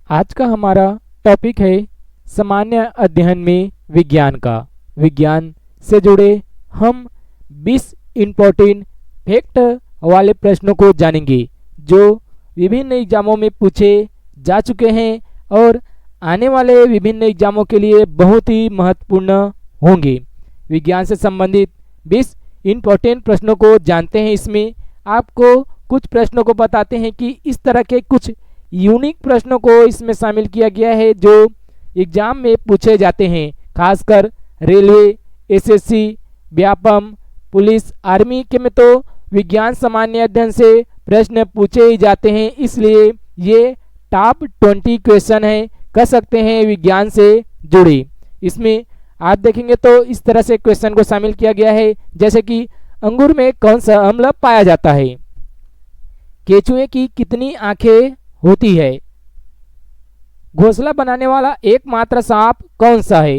आज का हमारा टॉपिक है सामान्य अध्ययन में विज्ञान का। विज्ञान से जुड़े हम 20 इम्पोर्टेंट फैक्ट वाले प्रश्नों को जानेंगे जो विभिन्न एग्जामों में पूछे जा चुके हैं और आने वाले विभिन्न एग्जामों के लिए बहुत ही महत्वपूर्ण होंगे। विज्ञान से संबंधित 20 इम्पोर्टेंट प्रश्नों को जानते हैं। इसमें आपको कुछ प्रश्नों को बताते हैं कि इस तरह के कुछ यूनिक प्रश्नों को इसमें शामिल किया गया है जो एग्जाम में पूछे जाते हैं। खासकर railway, SSC, Vyapam, police, army के में तो विज्ञान सामान्य अध्ययन से प्रश्न पूछे ही जाते हैं, इसलिए ये टॉप 20 क्वेश्चन है, कह सकते हैं विज्ञान से जुड़े। इसमें आप देखेंगे तो इस तरह से क्वेश्चन को शामिल किया गया है, जैसे कि अंगूर में कौन सा अम्ल पाया जाता है, केचुए की कितनी आंखें होती है, घोंसला बनाने वाला एकमात्र सांप कौन सा है,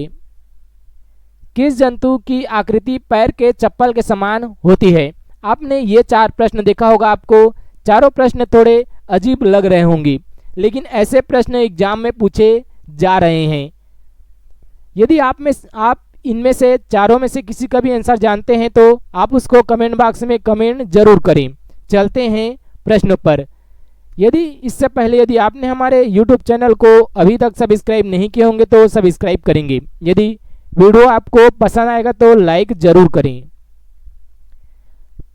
किस जंतु की आकृति पैर के चप्पल के समान होती है। आपने ये 4 प्रश्न देखा होगा। आपको चारों प्रश्न थोड़े अजीब लग रहे होंगे, लेकिन ऐसे प्रश्न एग्जाम में पूछे जा रहे हैं। यदि आप इनमें से चारों में से किसी का भी आंसर जानते हैं तो आप उसको कमेंट बॉक्स में कमेंट जरूर करें। चलते हैं प्रश्नों पर। इससे पहले यदि आपने हमारे YouTube चैनल को अभी तक सब्सक्राइब नहीं किए होंगे तो सब्सक्राइब करेंगे। यदि वीडियो आपको पसंद आएगा तो लाइक जरूर करें।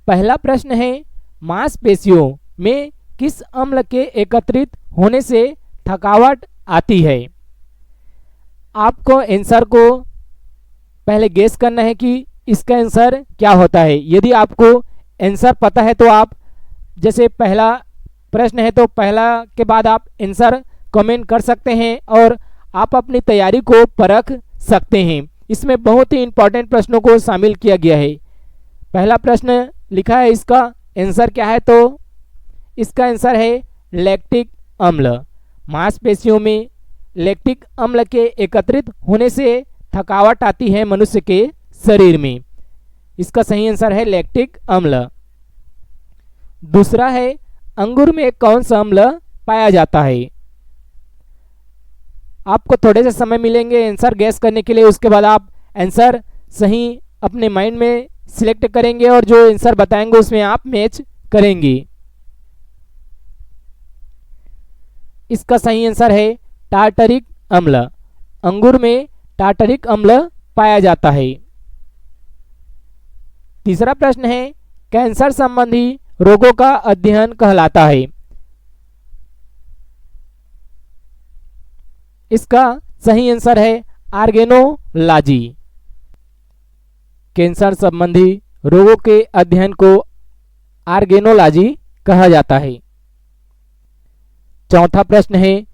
पहला प्रश्न है, मांसपेशियों में किस अम्ल के एकत्रित होने से थकावट आती है। आपको आंसर को पहले गेस करना है कि इसका आंसर क्या होता है। यदि आपको आंसर पता है तो आप, जैसे पहला प्रश्न है तो पहला के बाद आप आंसर कमेंट कर सकते हैं और आप अपनी तैयारी को परख सकते हैं। इसमें बहुत ही इंपॉर्टेंट प्रश्नों को शामिल किया गया है। पहला प्रश्न लिखा है, इसका आंसर क्या है, तो इसका आंसर है लैक्टिक अम्ल। मांसपेशियों में लैक्टिक अम्ल के एकत्रित होने से थकावट आती है मनुष्य के शरीर में। इसका सही आंसर है लैक्टिक अम्ल। दूसरा है, अंगूर में कौन सा अम्ल पाया जाता है। आपको थोड़े से समय मिलेंगे आंसर गैस करने के लिए, उसके बाद आप आंसर सही अपने माइंड में सिलेक्ट करेंगे और जो आंसर बताएंगे उसमें आप मैच करेंगे। इसका सही आंसर है टार्टरिक अम्ल। अंगूर में टार्टरिक अम्ल पाया जाता है। तीसरा प्रश्न है, कैंसर संबंधी रोगों का अध्ययन कहलाता है। इसका सही आंसर है ऑर्गेनोलॉजी। कैंसर संबंधी रोगों के अध्ययन को ऑर्गेनोलॉजी कहा जाता है। चौथा प्रश्न है,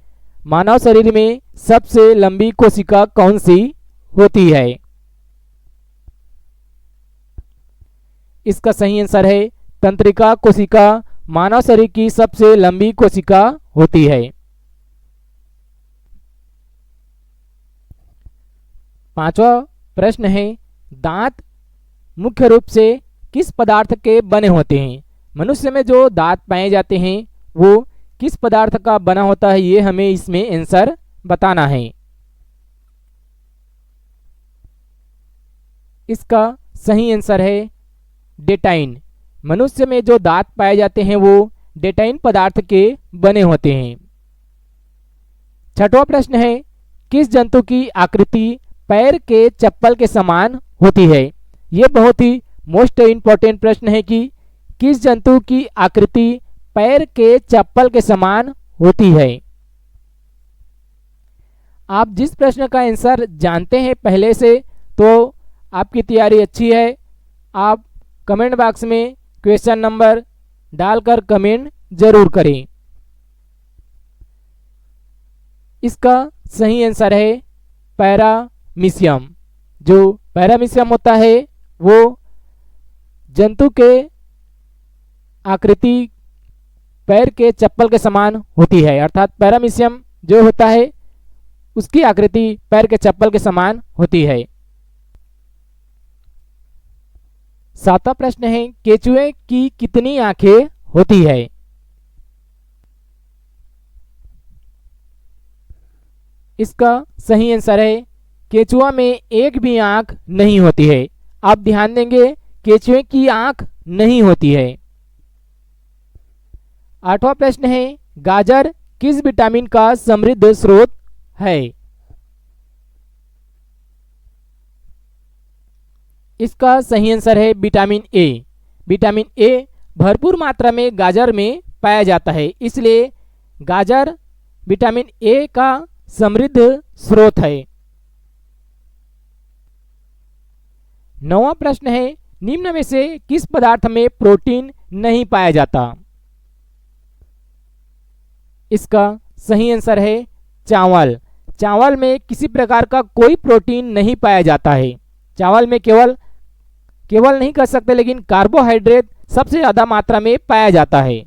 मानव शरीर में सबसे लंबी कोशिका कौन सी होती है। इसका सही आंसर है तंत्रिका कोशिका मानव शरीर की सबसे लंबी कोशिका होती है। पांचवा प्रश्न है, दांत मुख्य रूप से किस पदार्थ के बने होते हैं। मनुष्य में जो दांत पाए जाते हैं वो किस पदार्थ का बना होता है, ये हमें इसमें आंसर बताना है। इसका सही आंसर है डेटाइन। मनुष्य में जो दांत पाए जाते हैं वो डेटाइन पदार्थ के बने होते हैं। छठवां प्रश्न है, किस जंतु की आकृति पैर के चप्पल के समान होती है। यह बहुत ही मोस्ट इंपॉर्टेंट प्रश्न है कि किस जंतु की आकृति पैर के चप्पल के समान होती है। आप जिस प्रश्न का आंसर जानते हैं पहले से तो आपकी तैयारी अच्छी है। आप कमेंट बॉक्स में क्वेश्चन नंबर डालकर कमेंट जरूर करें। इसका सही आंसर है पैरामीशियम। जो पैरामीशियम होता है वो जंतु के आकृति पैर के चप्पल के समान होती है, अर्थात पैरामीशियम जो होता है उसकी आकृति पैर के चप्पल के समान होती है। सातवां प्रश्न है, केचुए की कितनी आंखें होती है। इसका सही आंसर है केचुआ में एक भी आंख नहीं होती है। आप ध्यान देंगे केचुए की आंख नहीं होती है। 8वां प्रश्न है गाजर किस विटामिन का समृद्ध स्रोत है? इसका सही आंसर है विटामिन ए। विटामिन ए भरपूर मात्रा में गाजर में पाया जाता है, इसलिए गाजर विटामिन ए का समृद्ध स्रोत है। 9वां प्रश्न है निम्न में से किस पदार्थ में प्रोटीन नहीं पाया जाता? इसका सही आंसर है चावल। चावल में किसी प्रकार का कोई प्रोटीन नहीं पाया जाता है। चावल में केवल नहीं कह सकते, लेकिन कार्बोहाइड्रेट सबसे ज्यादा मात्रा में पाया जाता है।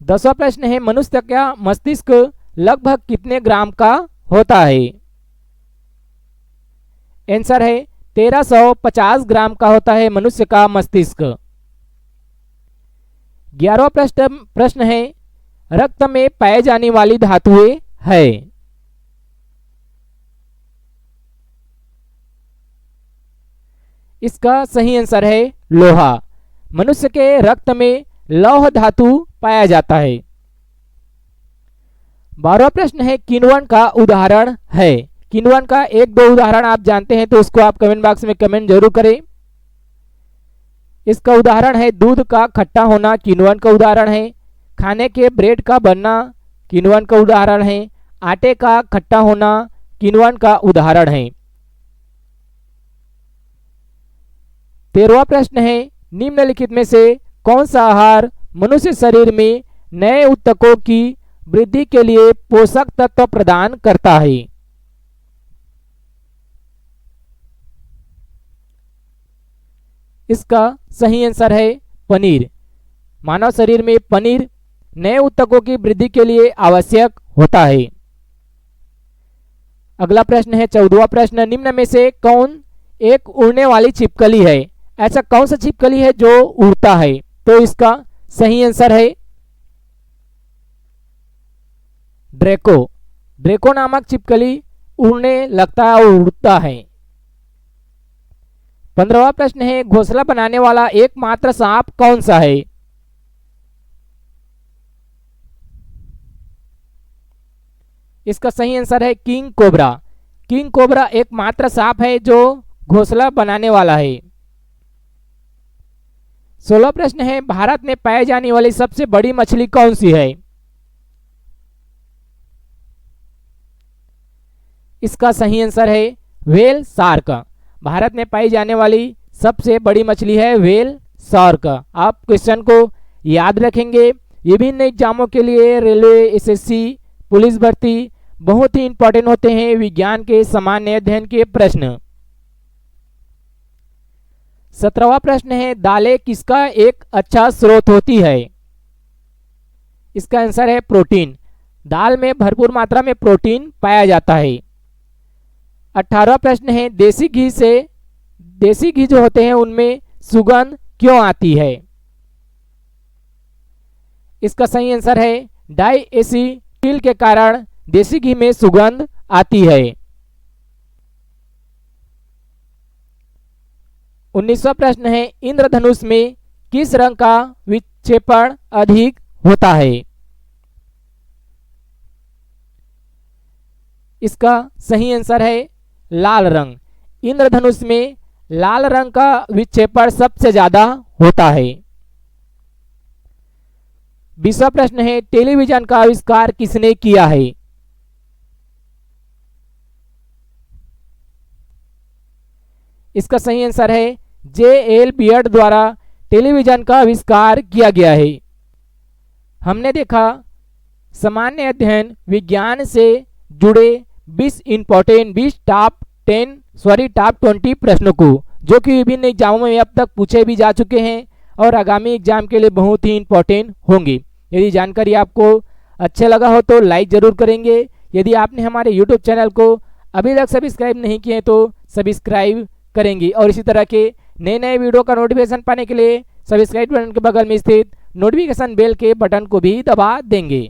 10वां प्रश्न है मनुष्य का मस्तिष्क लगभग कितने ग्राम का होता है? आंसर है 1350 ग्राम का होता है मनुष्य का मस्तिष्क। 11वां प्रश्न है रक्त में पाए जाने वाली धातुएं है? इसका सही आंसर है लोहा। मनुष्य के रक्त में लौह धातु पाया जाता है। 12वां प्रश्न है किण्वन का उदाहरण है? किण्वन का एक दो उदाहरण आप जानते हैं तो उसको आप कमेंट बॉक्स में कमेंट जरूर करें। इसका उदाहरण है दूध का खट्टा होना, किण्वन का उदाहरण है। खाने के ब्रेड का बनना, किण्वन का उदाहरण है। आटे का खट्टा होना, किण्वन का उदाहरण है। 13वां प्रश्न है निम्नलिखित में से कौन सा आहार मनुष्य शरीर में नए ऊतकों की वृद्धि के लिए पोषक तत्व प्रदान करता है? इसका सही आंसर है पनीर। मानव शरीर में पनीर नए ऊतकों की वृद्धि के लिए आवश्यक होता है। अगला प्रश्न है 14वां प्रश्न निम्न में से कौन एक उड़ने वाली छिपकली है? ऐसा कौन सा छिपकली है जो उड़ता है? तो इसका सही आंसर है ड्रैको। ड्रैको नामक छिपकली उड़ने लगता है और उड़ता है। 15वां प्रश्न है घोंसला बनाने वाला एकमात्र सांप कौन सा है? इसका सही आंसर है किंग कोबरा। किंग कोबरा एकमात्र सांप है जो घोंसला बनाने वाला है। 16वां प्रश्न है भारत में पाई जाने वाली सबसे बड़ी मछली कौन सी है? इसका सही आंसर है व्हेल शार्क। भारत में पाई जाने वाली सबसे बड़ी मछली है व्हेल शार्क। आप क्वेश्चन को याद रखेंगे। विभिन्न एग्जामों के लिए रेलवे, एसएससी, पुलिस भर्ती बहुत ही इंपॉर्टेंट होते हैं विज्ञान के सामान्य अध्ययन के प्रश्न। 17वां प्रश्न है दालें किसका एक अच्छा स्रोत होती है? इसका आंसर है प्रोटीन। दाल में भरपूर मात्रा में प्रोटीन पाया जाता है। 18वां प्रश्न है देसी घी जो होते हैं उनमें सुगंध क्यों आती है? इसका सही आंसर है डाइएसिटिल के कारण देसी घी में सुगंध आती है। 19वां प्रश्न है इंद्रधनुष में किस रंग का विक्षेपण अधिक होता है? इसका सही आंसर है लाल रंग। इंद्रधनुष में लाल रंग का विक्षेपण सबसे ज्यादा होता है। 20वां प्रश्न है टेलीविजन का आविष्कार किसने किया है? इसका सही आंसर है जे.एल. बियर्ड द्वारा टेलीविजन का आविष्कार किया गया है। हमने देखा सामान्य अध्ययन विज्ञान से जुड़े 20 टॉप 20 प्रश्नों को जो कि विभिन्न एग्जामों में अब तक पूछे भी जा चुके हैं और आगामी एग्जाम के लिए बहुत ही इंपॉर्टेंट होंगे। यदि जानकारी आपको अच्छा लगा हो तो लाइक जरूर करेंगे। यदि आपने हमारे यूट्यूब चैनल को अभी तक सब्सक्राइब नहीं किए तो सब्सक्राइब करेंगे और इसी तरह के नए नए वीडियो का नोटिफिकेशन पाने के लिए सब्सक्राइब बटन के बगल में स्थित नोटिफिकेशन बेल के बटन को भी दबा देंगे।